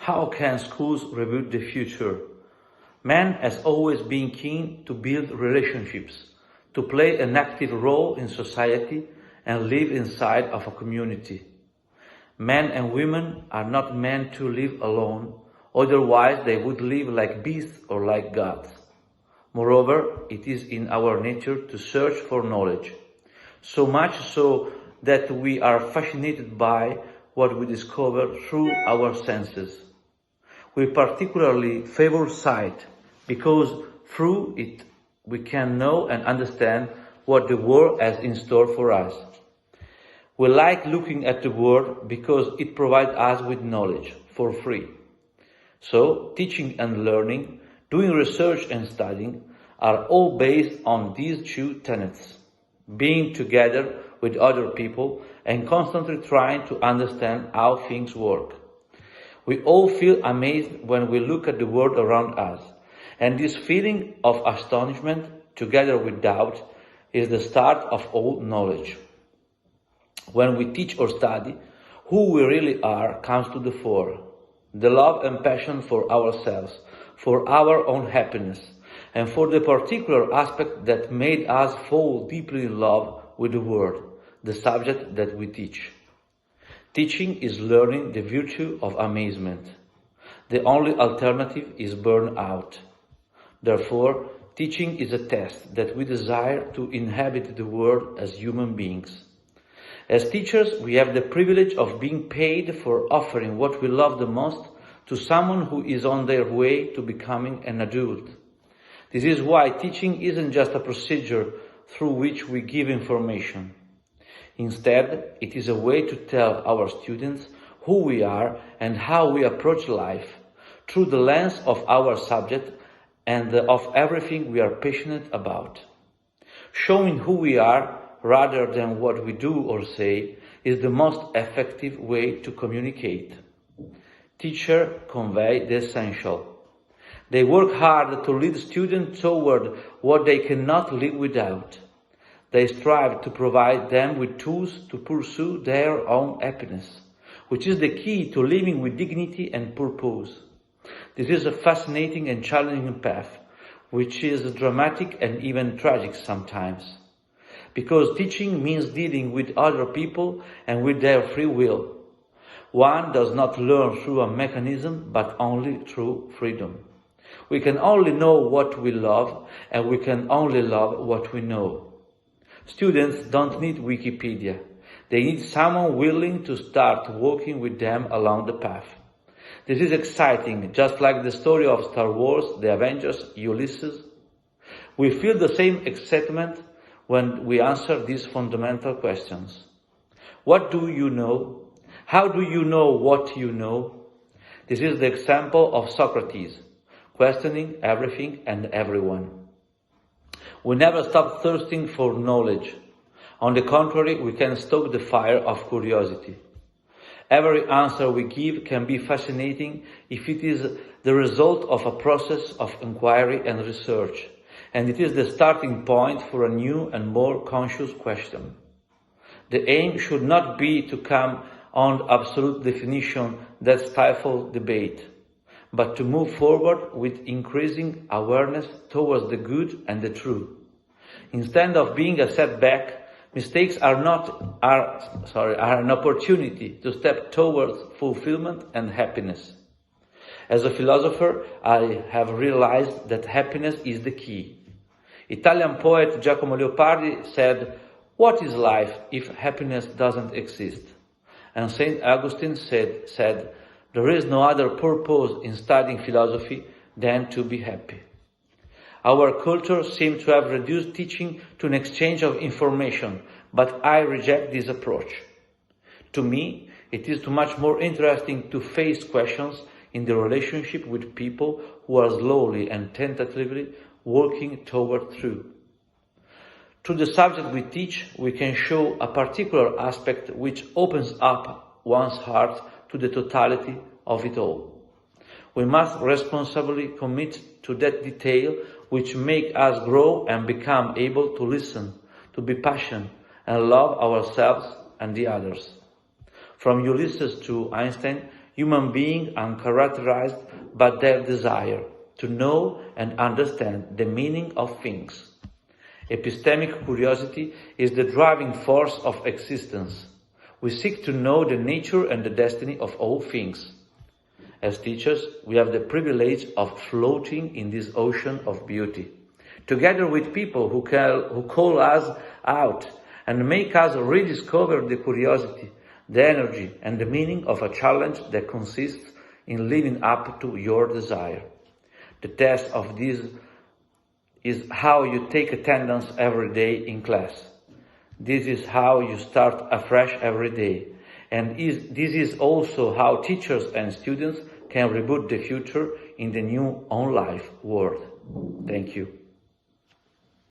How can schools reboot the future? Man has always been keen to build relationships, to play an active role in society and live inside of a community. Men and women are not meant to live alone, otherwise they would live like beasts or like gods. Moreover, it is in our nature to search for knowledge, so much so that we are fascinated by what we discover through our senses. We particularly favor sight, because through it we can know and understand what the world has in store for us. We like looking at the world because it provides us with knowledge for free. So, teaching and learning, doing research and studying are all based on these two tenets: being together with other people and constantly trying to understand how things work. We all feel amazed when we look at the world around us, and this feeling of astonishment, together with doubt, is the start of all knowledge. When we teach or study, who we really are comes to the fore. The love and passion for ourselves, for our own happiness, and for the particular aspect that made us fall deeply in love with the world, the subject that we teach. Teaching is learning the virtue of amazement. The only alternative is burnout. Therefore, teaching is a test that we desire to inhabit the world as human beings. As teachers, we have the privilege of being paid for offering what we love the most to someone who is on their way to becoming an adult. This is why teaching isn't just a procedure through which we give information. Instead, it is a way to tell our students who we are and how we approach life, through the lens of our subject and of everything we are passionate about. Showing who we are rather than what we do or say is the most effective way to communicate. Teachers convey the essential. They work hard to lead students toward what they cannot live without. They strive to provide them with tools to pursue their own happiness, which is the key to living with dignity and purpose. This is a fascinating and challenging path, which is dramatic and even tragic sometimes. Because teaching means dealing with other people and with their free will. One does not learn through a mechanism, but only through freedom. We can only know what we love, and we can only love what we know. Students don't need Wikipedia. They need someone willing to start walking with them along the path. This is exciting, just like the story of Star Wars, the Avengers, Ulysses. We feel the same excitement when we answer these fundamental questions. What do you know? How do you know what you know? This is the example of Socrates, questioning everything and everyone. We never stop thirsting for knowledge. On the contrary, we can stoke the fire of curiosity. Every answer we give can be fascinating if it is the result of a process of inquiry and research, and it is the starting point for a new and more conscious question. The aim should not be to come on absolute definition that stifles debate, but to move forward with increasing awareness towards the good and the true. Instead of being a setback, mistakes are an opportunity to step towards fulfillment and happiness. As a philosopher, I have realized that happiness is the key. Italian poet Giacomo Leopardi said, "What is life if happiness doesn't exist?" And Saint Augustine said, "There is no other purpose in studying philosophy than to be happy." Our culture seems to have reduced teaching to an exchange of information, but I reject this approach. To me, it is too much more interesting to face questions in the relationship with people who are slowly and tentatively working toward truth. Through the subject we teach, we can show a particular aspect which opens up one's heart to the totality of it all. We must responsibly commit to that detail which make us grow and become able to listen, to be passionate, and love ourselves and the others. From Ulysses to Einstein, human beings are characterized by their desire to know and understand the meaning of things. Epistemic curiosity is the driving force of existence. We seek to know the nature and the destiny of all things. As teachers, we have the privilege of floating in this ocean of beauty, together with people who call us out and make us rediscover the curiosity, the energy and the meaning of a challenge that consists in living up to your desire. The test of this is how you take attendance every day in class. This is how you start afresh every day. And this is also how teachers and students can reboot the future in the new on-life world. Thank you.